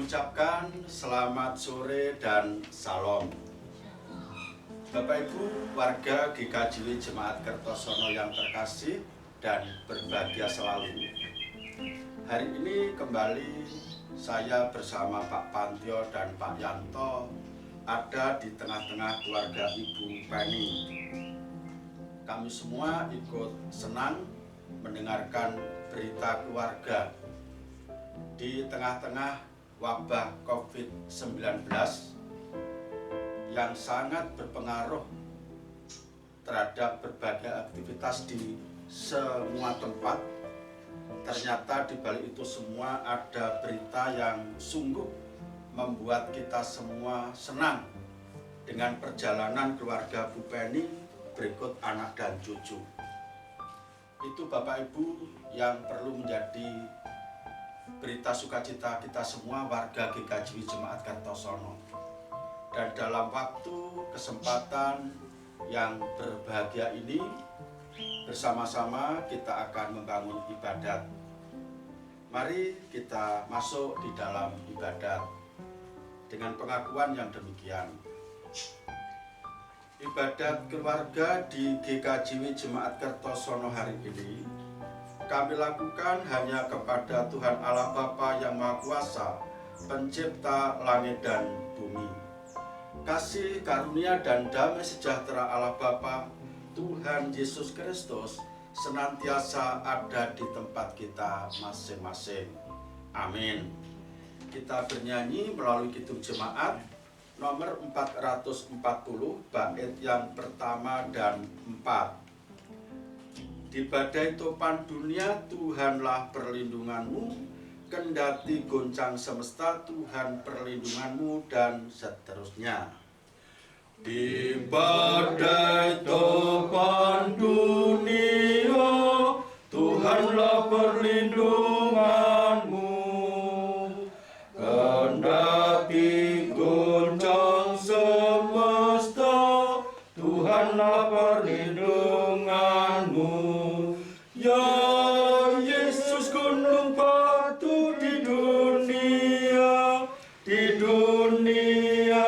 mengucapkan selamat sore dan salam. Bapak Ibu warga GKJW Jemaat Kertosono yang terkasih dan berbahagia selalu. Hari ini kembali saya bersama Pak Pantio dan Pak Yanto ada di tengah-tengah keluarga Ibu Penny. Kami semua ikut senang mendengarkan berita keluarga di tengah-tengah wabah COVID-19 yang sangat berpengaruh terhadap berbagai aktivitas di semua tempat. Ternyata di balik itu semua ada berita yang sungguh membuat kita semua senang dengan perjalanan keluarga Bu Penny berikut anak dan cucu. Itu Bapak Ibu yang perlu menjadi berita sukacita kita semua warga GKJW Jemaat Kertosono. Dan dalam waktu kesempatan yang berbahagia ini, bersama-sama kita akan membangun ibadat. Mari kita masuk di dalam ibadat dengan pengakuan yang demikian. Ibadat keluarga di GKJW Jemaat Kertosono hari ini kami lakukan hanya kepada Tuhan Allah Bapa yang Maha Kuasa, Pencipta langit dan bumi. Kasih karunia dan damai sejahtera Allah Bapa, Tuhan Yesus Kristus senantiasa ada di tempat kita masing-masing. Amin. Kita bernyanyi melalui Kidung Jemaat nomor 440 bait yang pertama dan 4. Di badai topan dunia Tuhanlah perlindunganmu, kendati goncang semesta Tuhan perlindunganmu, dan seterusnya. Di badai topan dunia Tuhanlah perlindunganmu, kendati goncang semesta Tuhanlah perlindunganmu. Ya Yesus gunung batu di dunia, di dunia,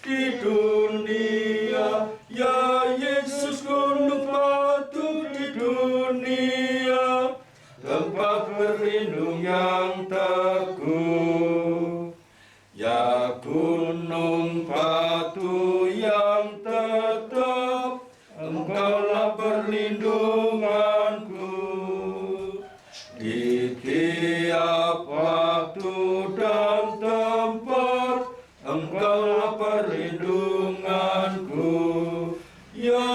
di dunia. Ya Yesus gunung batu di dunia, tempat berlindung yang teguh. Ya gunung batu yang tetap, Engkaulah perlindunganku. Di tiap waktu dan tempat, Engkaulah perlindunganku. Ya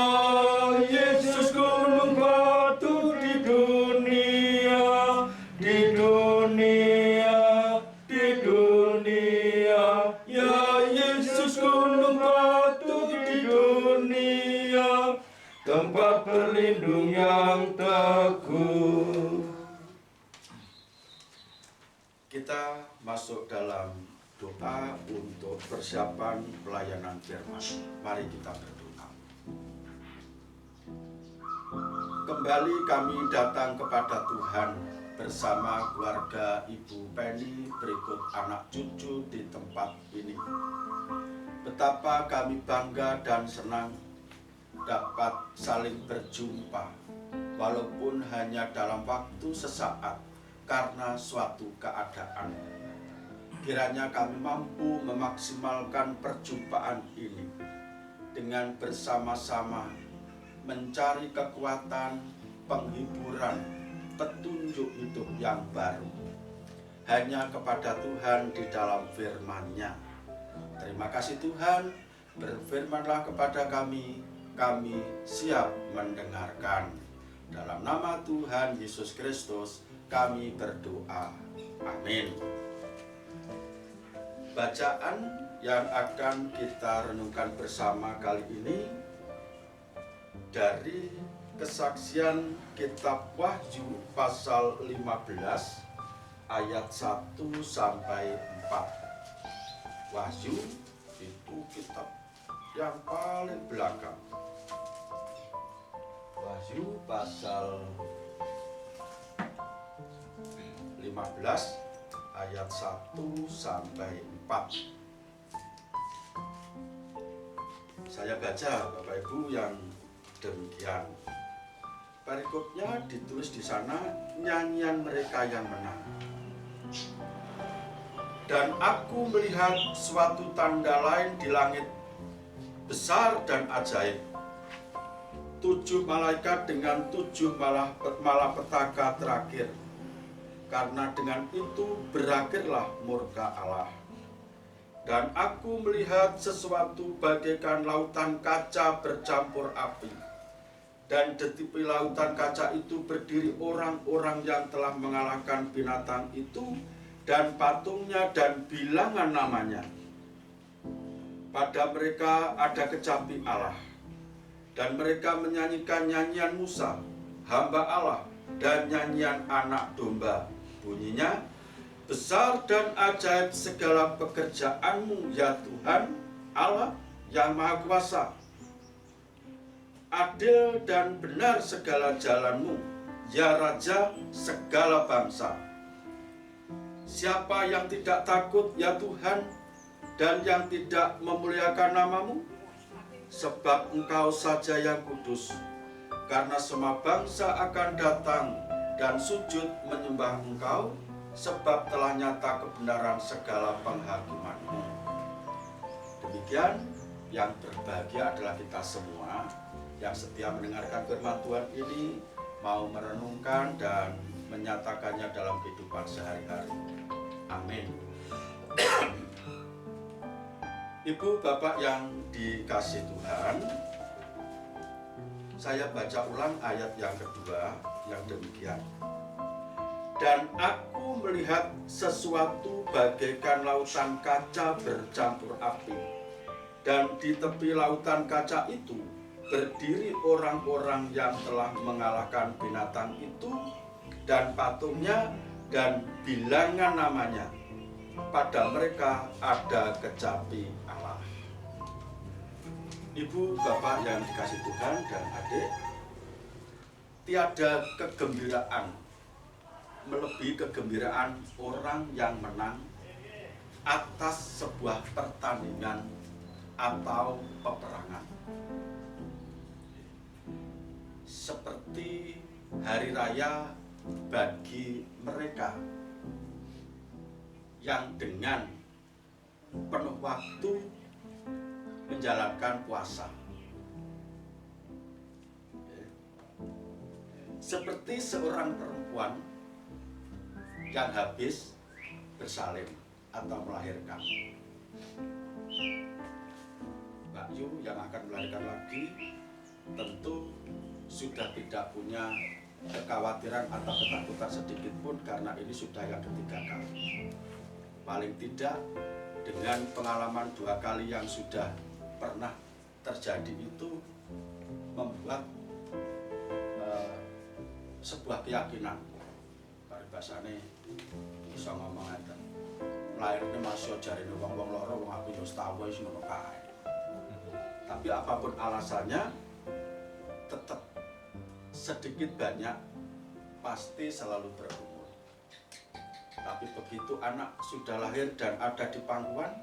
Yesus gunung batu di dunia, di dunia, di dunia. Ya Yesus gunung batu di dunia, tempat berlindung yang teguh. Kita masuk dalam doa untuk persiapan pelayanan firman. Mari kita berdoa. Kembali kami datang kepada Tuhan bersama keluarga Ibu Penny berikut anak cucu di tempat ini. Betapa kami bangga dan senang dapat saling berjumpa, walaupun hanya dalam waktu sesaat karena suatu keadaan. Kiranya kami mampu memaksimalkan perjumpaan ini dengan bersama-sama mencari kekuatan, penghiburan, petunjuk hidup yang baru hanya kepada Tuhan di dalam firman-Nya. Terima kasih Tuhan, berfirmanlah kepada kami, kami siap mendengarkan. Dalam nama Tuhan Yesus Kristus kami berdoa. Amin. Bacaan yang akan kita renungkan bersama kali ini dari kesaksian kitab Wahyu pasal 15 ayat 1 sampai 4. Wahyu itu kitab yang paling belakang. Wahyu pasal 15 ayat ayat 1 sampai 4. Saya baca Bapak Ibu yang demikian. Perikopnya ditulis di sana, nyanyian mereka yang menang. Dan aku melihat suatu tanda lain di langit, besar dan ajaib. 7 malaikat dengan 7 malapetaka terakhir. Karena dengan itu berakhirlah murka Allah. Dan aku melihat sesuatu bagaikan lautan kaca bercampur api. Dan di tepi lautan kaca itu berdiri orang-orang yang telah mengalahkan binatang itu dan patungnya dan bilangan namanya. Pada mereka ada kecapi Allah. Dan mereka menyanyikan nyanyian Musa, hamba Allah, dan nyanyian anak domba. Bunyinya, besar dan ajaib segala pekerjaanmu ya Tuhan Allah yang Maha Kuasa. Adil dan benar segala jalanmu ya Raja segala bangsa. Siapa yang tidak takut ya Tuhan dan yang tidak memuliakan namamu? Sebab Engkau saja yang kudus. Karena semua bangsa akan datang dan sujud menyembah Engkau, sebab telah nyata kebenaran segala penghakiman-Mu. Demikian, yang berbahagia adalah kita semua yang setia mendengarkan firman Tuhan ini, mau merenungkan dan menyatakannya dalam kehidupan sehari-hari. Amin. Ibu Bapak yang dikasihi Tuhan, saya baca ulang ayat yang kedua yang demikian. Dan aku melihat sesuatu bagaikan lautan kaca bercampur api. Dan di tepi lautan kaca itu berdiri orang-orang yang telah mengalahkan binatang itu dan patungnya dan bilangan namanya. Pada mereka ada kecapi Allah. Ibu, Bapak yang dikasihi Tuhan dan adik, tiada kegembiraan melebihi kegembiraan orang yang menang atas sebuah pertandingan atau peperangan. Seperti hari raya bagi mereka yang dengan penuh waktu menjalankan puasa. Seperti seorang perempuan yang habis bersalin atau melahirkan. Mbak Yu yang akan melahirkan lagi tentu sudah tidak punya kekhawatiran atau ketakutan sedikit pun karena ini sudah yang ketiga kali. Paling tidak dengan pengalaman 2 kali yang sudah pernah terjadi itu membuat sebuah keyakinan. Kali bahasane bisa ngomong ngeten. Lairnya masih jarine wong-wong loro wong aku yo setawa wis ngono kae. Tapi apapun alasannya tetap sedikit banyak pasti selalu berumur. Tapi begitu anak sudah lahir dan ada di pangkuan,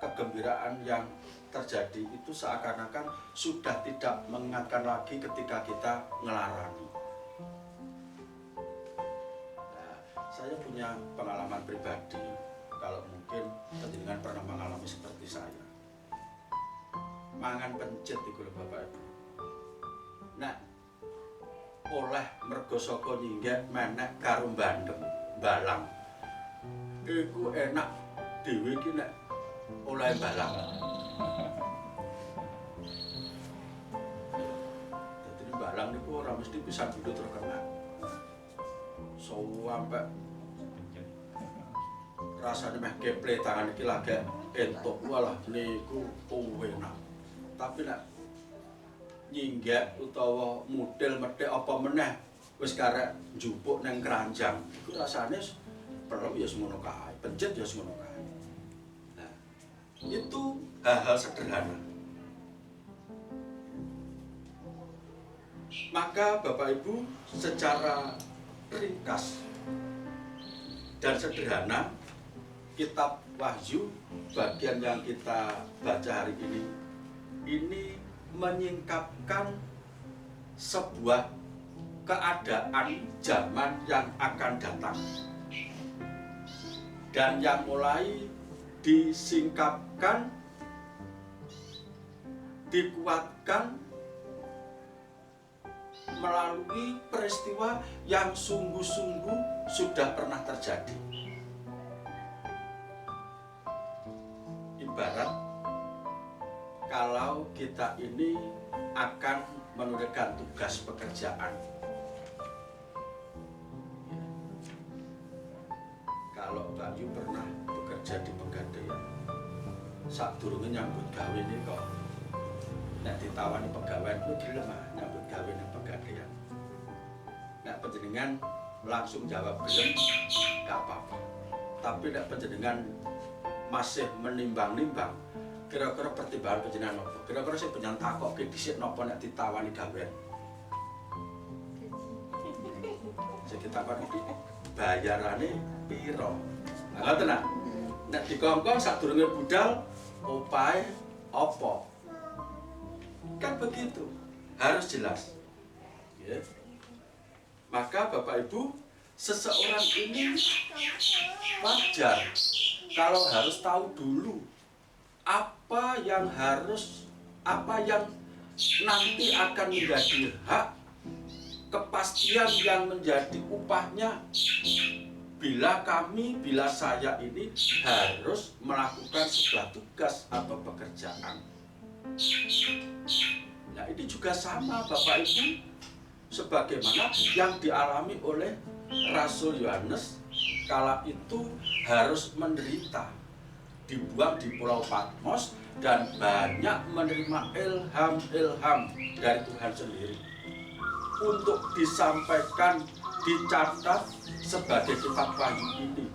kegembiraan yang terjadi itu seakan-akan sudah tidak mengingatkan lagi ketika kita ngelarang. Nah, saya punya pengalaman pribadi, kalau mungkin panjenengan pernah mengalami seperti saya. Mangan pencet iku lho Bapak Ibu. Nah, oleh mergo saka nyinggek menek karo bandeng balang. Iku enak dhewe iki nek oleh balang. Dadi balang niku ora mesti pisan budut terkenal. Sampai rasane meh keple tangan iki lagi entuk walah niku enak. Tapi nek nyinggek utawa mudel medhek apa meneh wis karek njupuk nang keranjang iku rasane perlu ya semono kae, pencet ya semono kae. Nah, itu hal-hal sederhana. Maka Bapak Ibu secara ringkas dan sederhana kitab Wahyu bagian yang kita baca hari ini menyingkapkan sebuah keadaan zaman yang akan datang, dan yang mulai disingkapkan, dikuatkan melalui peristiwa yang sungguh-sungguh sudah pernah terjadi. Ibarat kalau kita ini akan menunaikan tugas pekerjaan. Kalau Mbak Yu pernah bekerja di Pegadaian, sadurunge nyambut gawe ini kok nek ditawani pegawai itu gelem nyambut gawe ning Pegadaian. Nek panjenengan langsung jawab gelem gak apa-apa. Tapi nek panjenengan masih menimbang-nimbang, kira-kira pertimbangan panjenengan apa? Kira-kira sing panjenengan takokke dhisik napa nek ditawani gawean? Sing ditakoni bayarane piro? Nah, ngoten nah. Nek dikongkon sadurunge budal opahe apa? Kan begitu. Harus jelas. Ya. Maka Bapak Ibu, seseorang ini wajar kalau harus tahu dulu apa yang nanti akan menjadi hak, kepastian yang menjadi upahnya bila saya ini harus melakukan sebuah tugas atau pekerjaan. Nah, ini juga sama Bapak Ibu, sebagaimana yang dialami oleh Rasul Yohanes kala itu harus menderita, dibuang di Pulau Patmos, dan banyak menerima ilham dari Tuhan sendiri untuk disampaikan, dicatat sebagai kitab Wahyu ini,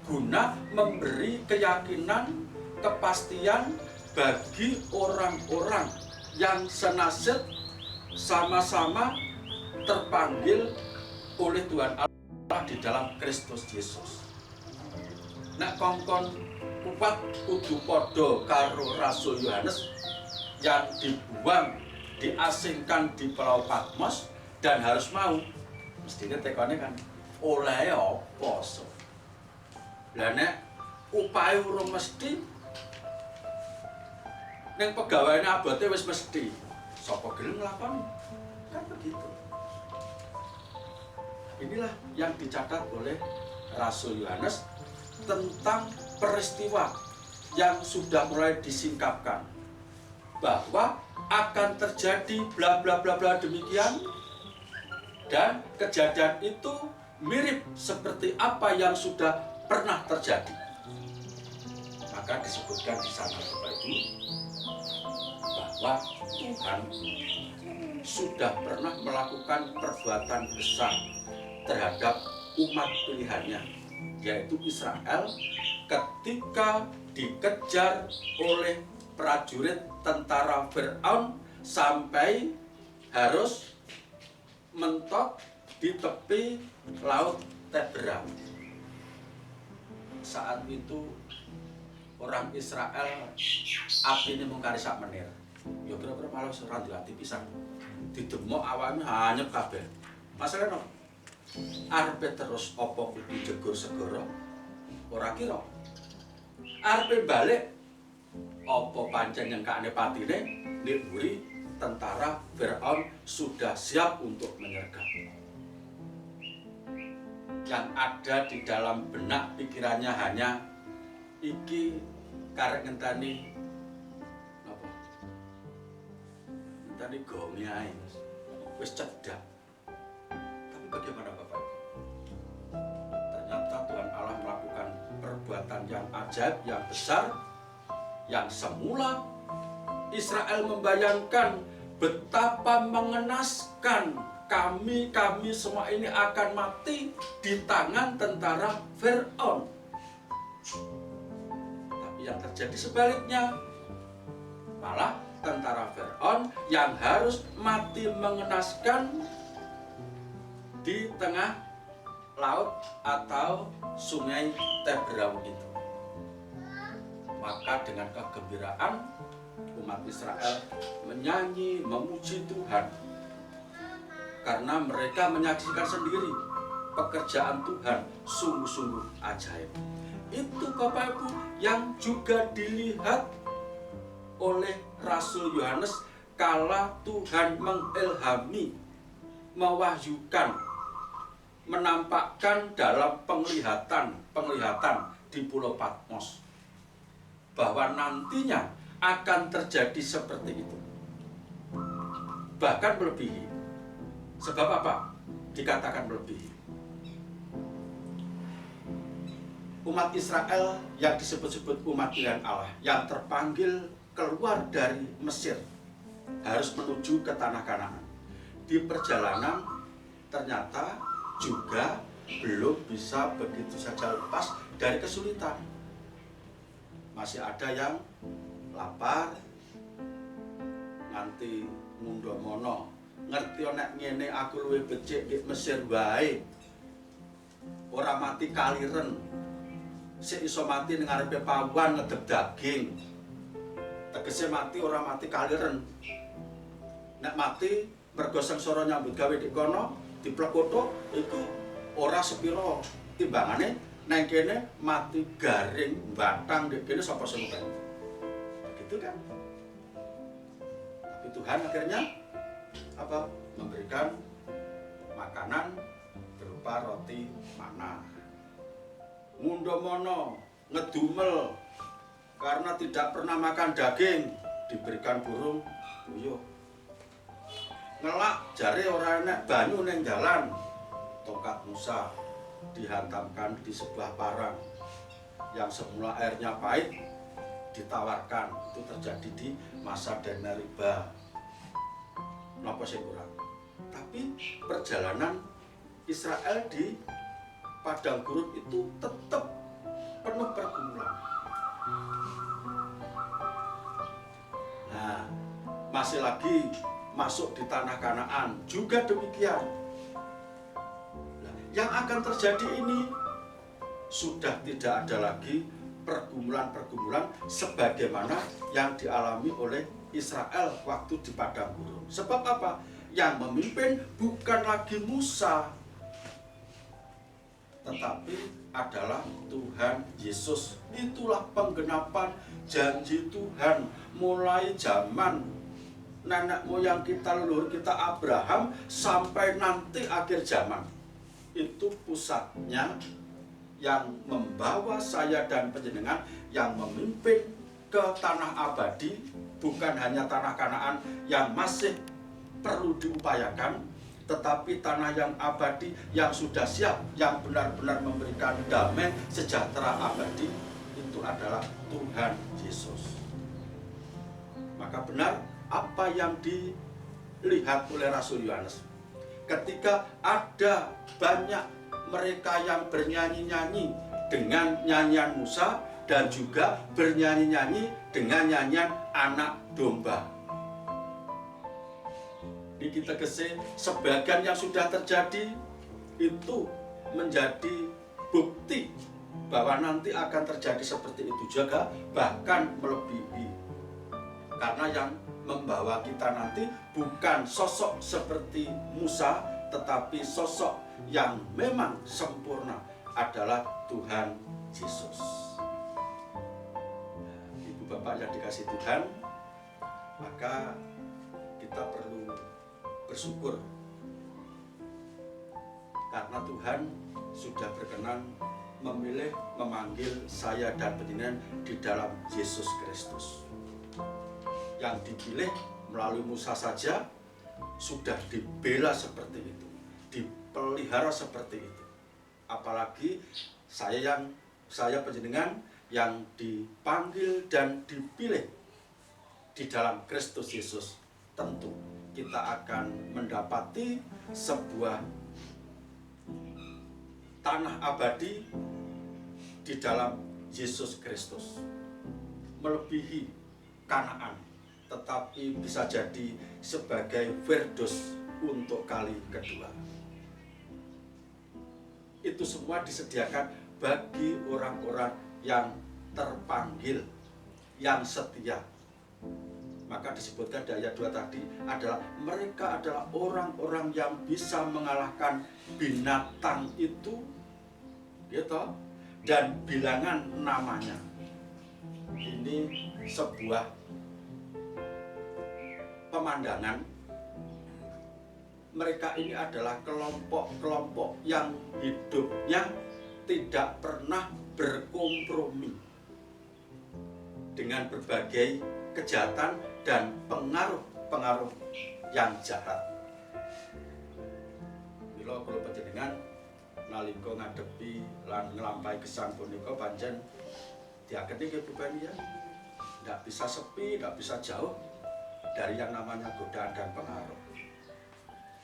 guna memberi keyakinan, kepastian bagi orang-orang yang senasib sama-sama terpanggil oleh Tuhan Allah di dalam Kristus Yesus. Nek kongkon kupat kudu padha karo Rasul Yohanes yang dibuang, diasingkan di Pulau Patmos, dan harus mau mestinya tekone kan oleh apa so. Lah nek upahe urung mesti, ning pegaweane abote wis mesti, sapa gelem nglakoni? Kan begitu. Inilah yang dicatat oleh Rasul Yohanes tentang peristiwa yang sudah mulai disingkapkan, bahwa akan terjadi bla bla bla bla demikian, dan kejadian itu mirip seperti apa yang sudah pernah terjadi. Maka disebutkan di sana Bapak Ibu bahwa Tuhan sudah pernah melakukan perbuatan besar terhadap umat pilihannya, yaitu Israel, ketika dikejar oleh prajurit tentara Firaun sampai harus mentok di tepi laut Teberau. Saat itu orang Israel apine mung kari sak menir. Ya kira-kira malah ora dilatih pisan. Didemok awake hanyep kabeh. Masalah no. Arepe terus apa kudu jegur segara? Ora kira. Arepe balik apa pancen nyengkane patine nek mburi tentara Firaun sudah siap untuk menyergap. Yang ada di dalam benak pikirannya hanya iki karek ngenteni napa? Ngenteni gonge ae wis cedak. Tapi bagaimana Bapak? Ternyata Tuhan Allah melakukan perbuatan yang ajaib, yang besar, yang semula Israel membayangkan betapa mengenaskan kami semua ini akan mati di tangan tentara Firaun. Tapi yang terjadi sebaliknya, malah tentara Firaun yang harus mati mengenaskan di tengah laut atau sungai Teberau itu. Maka dengan kegembiraan umat Israel menyanyi, memuji Tuhan, karena mereka menyaksikan sendiri pekerjaan Tuhan sungguh-sungguh ajaib. Itu Bapak Ibu yang juga dilihat oleh Rasul Yohanes kala Tuhan mengilhami, mewahyukan, menampakkan dalam penglihatan di Pulau Patmos bahwa nantinya akan terjadi seperti itu, bahkan melebihi. Sebab apa dikatakan melebihi? Umat Israel yang disebut-sebut umat pilihan Allah, yang terpanggil keluar dari Mesir, harus menuju ke tanah Kanaan. Di perjalanan ternyata juga belum bisa begitu saja lepas dari kesulitan. Masih ada yang lapar, nganti mundomono, ngerti nek ngene aku luwih becik di Mesir wae. Ora mati kaliren, sik iso mati ning ngarepe pawan ngedeg daging. Tegese mati ora mati kaliren. Nek mati mergo sengsara nyambut gawe di kono diplekoto iku ora sepiro timbangane nang kene mati garing batang di kene sapa sing ngopeni. Gitu kan? Tapi Tuhan akhirnya apa? Memberikan makanan berupa roti mana. Mundomono ngedumel karena tidak pernah makan daging, diberikan burung puyuh. Ngelak jare ora enek banyu ning dalan, tongkat Musa dihantamkan di sebuah parang yang semula airnya pahit ditawarkan. Itu terjadi di masa Dan Meriba. Napa sing kurang? Tapi perjalanan Israel di padang gurun itu tetap penuh pergumulan. Nah, masih lagi masuk di tanah Kanaan juga demikian. Nah, yang akan terjadi ini sudah tidak ada lagi pergumulan-pergumulan sebagaimana yang dialami oleh Israel waktu di padang gurun. Sebab apa? Yang memimpin bukan lagi Musa, tetapi adalah Tuhan Yesus. Itulah penggenapan janji Tuhan mulai zaman nenek moyang kita, leluhur kita Abraham sampai nanti akhir zaman. Itu pusatnya yang membawa saya dan panjenengan yang memimpin ke tanah abadi, bukan hanya tanah Kanaan yang masih perlu diupayakan, tetapi tanah yang abadi yang sudah siap, yang benar-benar memberikan damai sejahtera abadi, itu adalah Tuhan Yesus. Maka benar apa yang dilihat oleh Rasul Yohanes ketika ada banyak mereka yang bernyanyi-nyanyi dengan nyanyian Musa dan juga bernyanyi-nyanyi dengan nyanyian anak domba. Ini kita kesih sebagian yang sudah terjadi itu menjadi bukti bahwa nanti akan terjadi seperti itu juga, bahkan melebihi. Karena yang membawa kita nanti bukan sosok seperti Musa, tetapi sosok yang memang sempurna adalah Tuhan Yesus. Ibu bapak yang dikasihi Tuhan, maka kita perlu bersyukur karena Tuhan sudah berkenan memilih, memanggil saya dan panjenengan di dalam Yesus Kristus. Yang dipilih melalui Musa saja sudah dibela seperti itu, dipelihara seperti itu. Apalagi saya panjenengan yang dipanggil dan dipilih di dalam Kristus Yesus, tentu kita akan mendapati sebuah tanah abadi di dalam Yesus Kristus, melebihi Kanaan, tetapi bisa jadi sebagai firdaus untuk kali kedua. Itu semua disediakan bagi orang-orang yang terpanggil yang setia. Maka disebutkan di ayat 2 tadi adalah mereka adalah orang-orang yang bisa mengalahkan binatang itu, gitu, dan bilangan namanya. Ini sebuah pemandangan. Mereka ini adalah kelompok-kelompok yang hidupnya tidak pernah berkompromi dengan berbagai kejahatan dan pengaruh-pengaruh yang jahat. Mila kula panjenengan nalika ngadepi lan nglampahi gesang punika pancen diakeni nggih beban ya. Tidak bisa sepi, tidak bisa jauh dari yang namanya godaan dan pengaruh.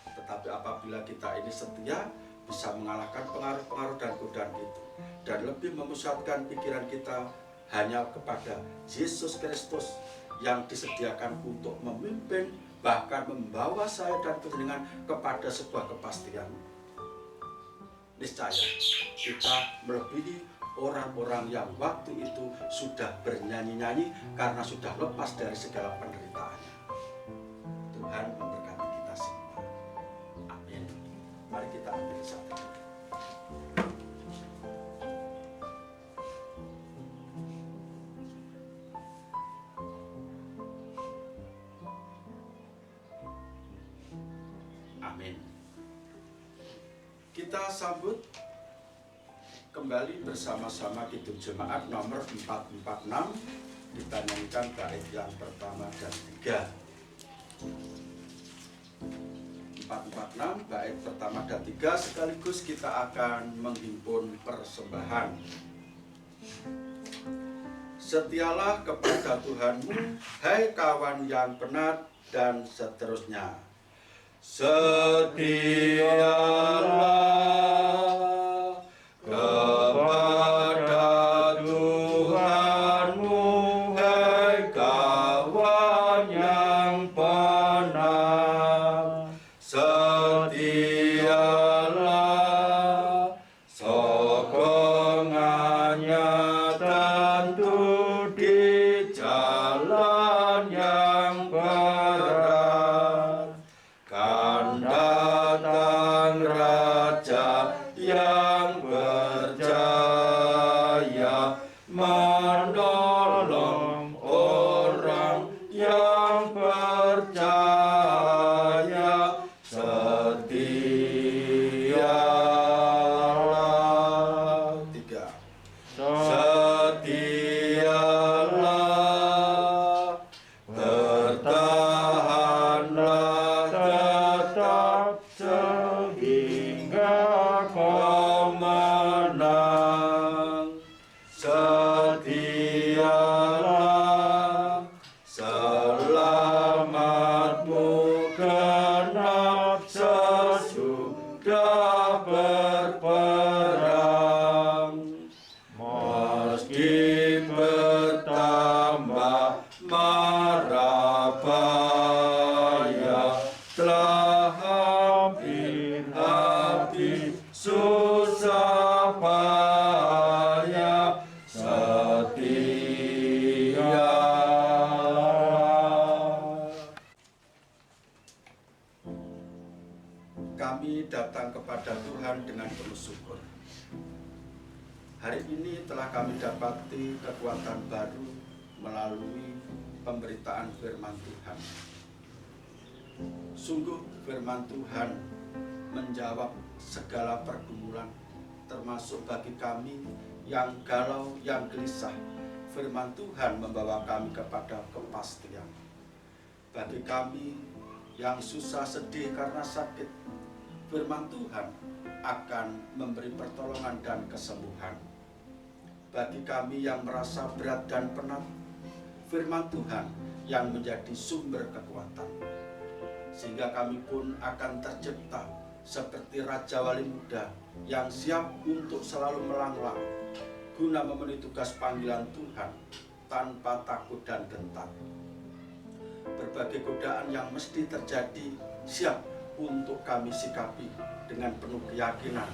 Tetapi apabila kita ini setia, bisa mengalahkan pengaruh-pengaruh dan godaan itu, dan lebih memusatkan pikiran kita hanya kepada Yesus Kristus yang disediakan untuk memimpin, bahkan membawa saya dan panjenengan kepada sebuah kepastian. Niscaya kita melebihi orang-orang yang waktu itu sudah bernyanyi-nyanyi karena sudah lepas dari segala penderitaannya. Tuhan memberkati kita semua. Amin. Mari kita ambil satu. Amin. Kita sambut kembali bersama-sama Kidung Jemaat nomor 446, kita nyanyikan bait yang pertama dan 3. 446 bait pertama dan 3 sekaligus kita akan menghimpun persembahan. Setialah kepada Tuhanmu, hai kawan yang benar, dan seterusnya. Setialah kepada Tuhanmu, hai kawan yang benar. Setialah sokongannya tentu di jalan yang berat. Kan datang Raja yang berjaya menolong orang yang percaya. Setialah 3. Setialah, bertahanlah tetap sehingga kau menang. Setialah, selamatmu genap sesudah berperang. Meski bertambah mara bahaya, telah hampir habis susah payah. Setia. Kami datang kepada Tuhan dengan penuh syukur. Hari ini telah kami dapati kekuatan baru melalui pemberitaan firman Tuhan. Sungguh firman Tuhan menjawab segala pergumulan, termasuk bagi kami yang galau, yang gelisah. Firman Tuhan membawa kami kepada kepastian. Bagi kami yang susah sedih karena sakit, firman Tuhan akan memberi pertolongan dan kesembuhan. Bagi kami yang merasa berat dan penat, firman Tuhan yang menjadi sumber kekuatan. Sehingga kami pun akan tercipta seperti Raja Wali Muda yang siap untuk selalu melanglang guna memenuhi tugas panggilan Tuhan tanpa takut dan gentar. Berbagai godaan yang mesti terjadi siap untuk kami sikapi dengan penuh keyakinan.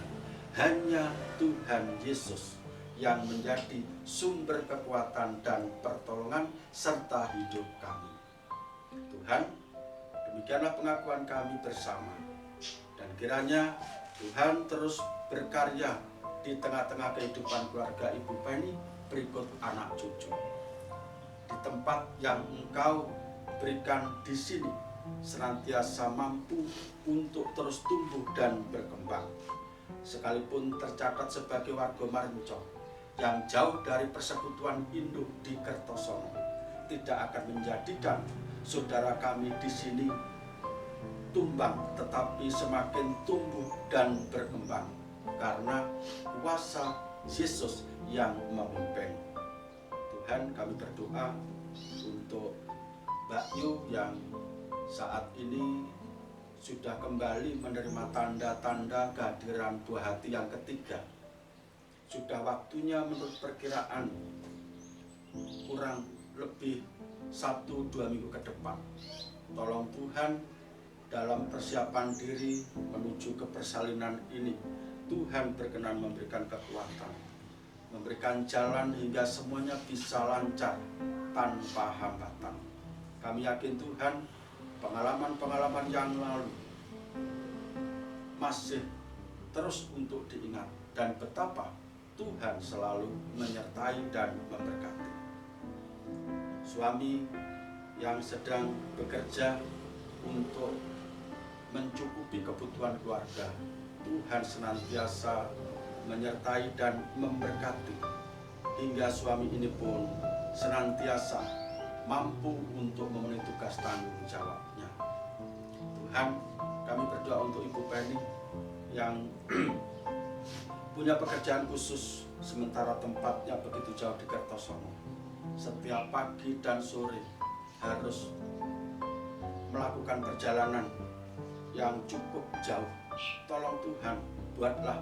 Hanya Tuhan Yesus yang menjadi sumber kekuatan dan pertolongan serta hidup kami. Tuhan, demikianlah pengakuan kami bersama. Dan kiranya Tuhan terus berkarya di tengah-tengah kehidupan keluarga Ibu Penny berikut anak cucu. Di tempat yang Engkau berikan di sini, senantiasa mampu untuk terus tumbuh dan berkembang. Sekalipun tercatat sebagai warga Marencong yang jauh dari persekutuan induk di Kertosono, tidak akan menjadikan saudara kami di sini tumbang, tetapi semakin tumbuh dan berkembang karena kuasa Yesus yang memimpin. Tuhan, kami berdoa untuk Mbak Yu yang saat ini sudah kembali menerima tanda-tanda kehadiran buah hati yang ketiga. Sudah waktunya menurut perkiraan kurang lebih 1-2 minggu ke depan. Tolong Tuhan, dalam persiapan diri menuju ke persalinan ini, Tuhan berkenan memberikan kekuatan, memberikan jalan hingga semuanya bisa lancar tanpa hambatan. Kami yakin Tuhan, pengalaman-pengalaman yang lalu masih terus untuk diingat, dan betapa Tuhan selalu menyertai dan memberkati. Suami yang sedang bekerja untuk mencukupi kebutuhan keluarga, Tuhan senantiasa menyertai dan memberkati, hingga suami ini pun senantiasa mampu untuk memenuhi tugas tanggung jawabnya. Tuhan, kami berdoa untuk Ibu Penny yang punya pekerjaan khusus sementara tempatnya begitu jauh di Kertosono. Setiap pagi dan sore harus melakukan perjalanan yang cukup jauh. Tolong Tuhan, buatlah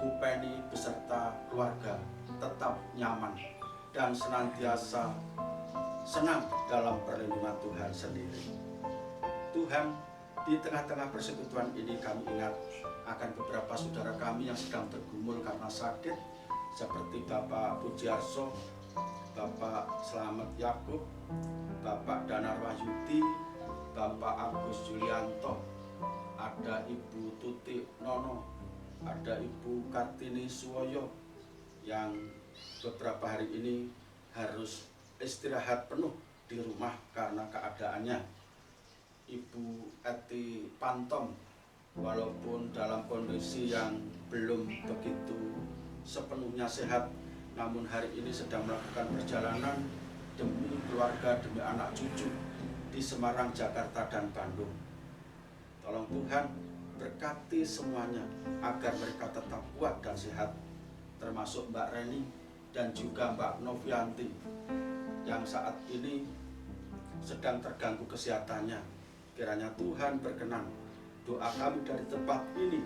Bu Penny beserta keluarga tetap nyaman dan senantiasa senang dalam perlindungan Tuhan sendiri. Tuhan, di tengah-tengah persekutuan ini kami ingat akan beberapa saudara kami yang sedang bergumul karena sakit, seperti Bapak Pujiarso, Bapak Slamet Yakub, Bapak Danar Wahyudi, Bapak Agus Julianto, ada Ibu Tuti Nono, ada Ibu Kartini Suwoyo yang beberapa hari ini harus istirahat penuh di rumah karena keadaannya. Ibu Eti Pantom, walaupun dalam kondisi yang belum begitu sepenuhnya sehat, namun hari ini sedang melakukan perjalanan demi keluarga, demi anak cucu di Semarang, Jakarta, dan Bandung. Tolong Tuhan, berkati semuanya agar mereka tetap kuat dan sehat, termasuk Mbak Reni dan juga Mbak Novianti yang saat ini sedang terganggu kesehatannya. Kiranya Tuhan berkenan, doa kami dari tempat ini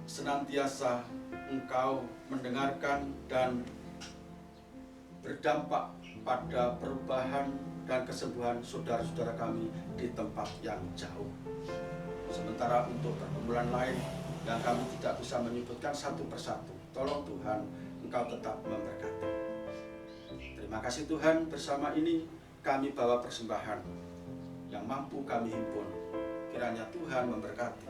senantiasa Engkau mendengarkan dan berdampak pada perubahan dan kesembuhan saudara-saudara kami di tempat yang jauh. Sementara untuk pergumulan lain yang kami tidak bisa menyebutkan satu persatu, tolong Tuhan Engkau tetap memberkati. Terima kasih Tuhan, bersama ini kami bawa persembahan yang mampu kami himpun. Kiranya Tuhan memberkati.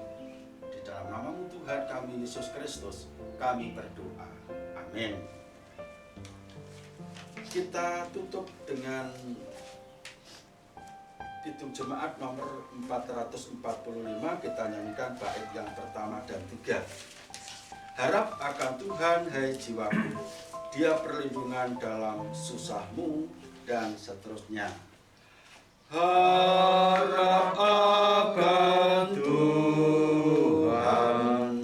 Di dalam nama-Mu Tuhan kami Yesus Kristus kami berdoa. Amin. Kita tutup dengan Kidung Jemaat nomor 445. Kita nyanyikan bait yang pertama dan 3. Harap akan Tuhan, hai jiwaku, Dia perlindungan dalam susahmu, dan seterusnya. Harap akan Tuhan,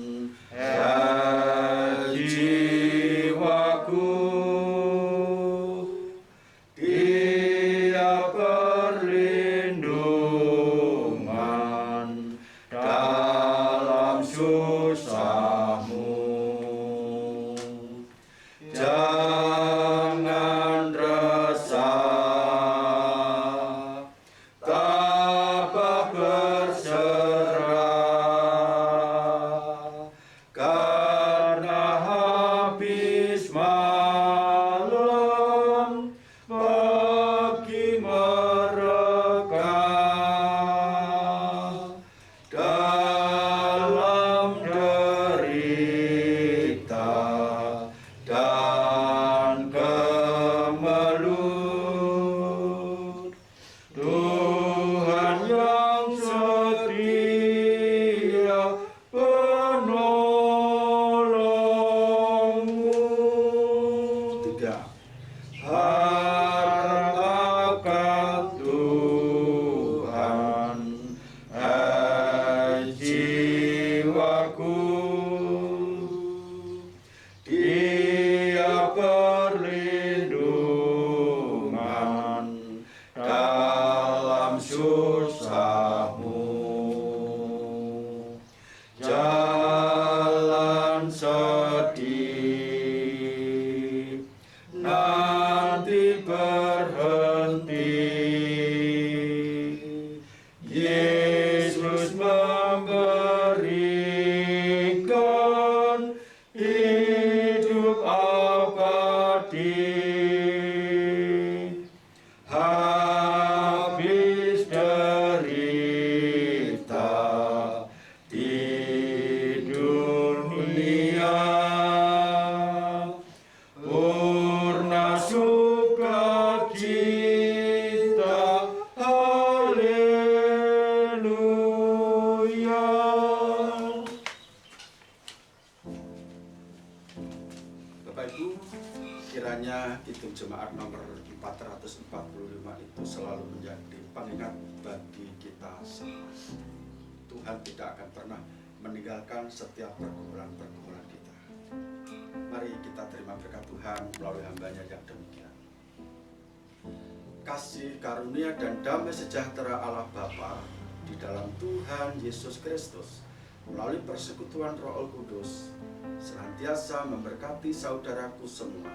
hai jiwaku, Dia perlindungan dalam susahmu. Jangan resah, tabah berserah, sedih, nanti berhenti. Yesus memberikan hidup abadi. Habis derita di dunia, purna sukacita, haleluya. Bapak Ibu, kiranya Kidung Jemaat nomor 445 itu selalu menjadi pengingat bagi kita semua. Tuhan tidak akan pernah meninggalkan setiap pergumulan-pergumulan kita. Mari kita terima berkat Tuhan melalui hambanya yang demikian. Kasih karunia dan damai sejahtera Allah Bapa di dalam Tuhan Yesus Kristus melalui persekutuan Roh Kudus senantiasa memberkati saudaraku semua,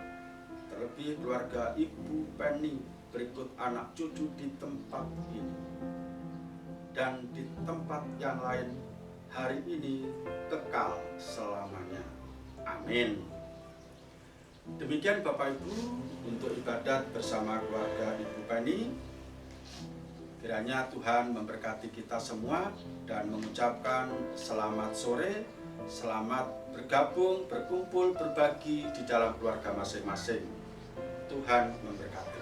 terlebih keluarga Ibu Penny berikut anak cucu di tempat ini dan di tempat yang lain hari ini kekal selamanya. Amin. Demikian Bapak Ibu untuk ibadat bersama keluarga Ibu Penny. Kiranya Tuhan memberkati kita semua dan mengucapkan selamat sore, selamat bergabung, berkumpul, berbagi di dalam keluarga masing-masing. Tuhan memberkati.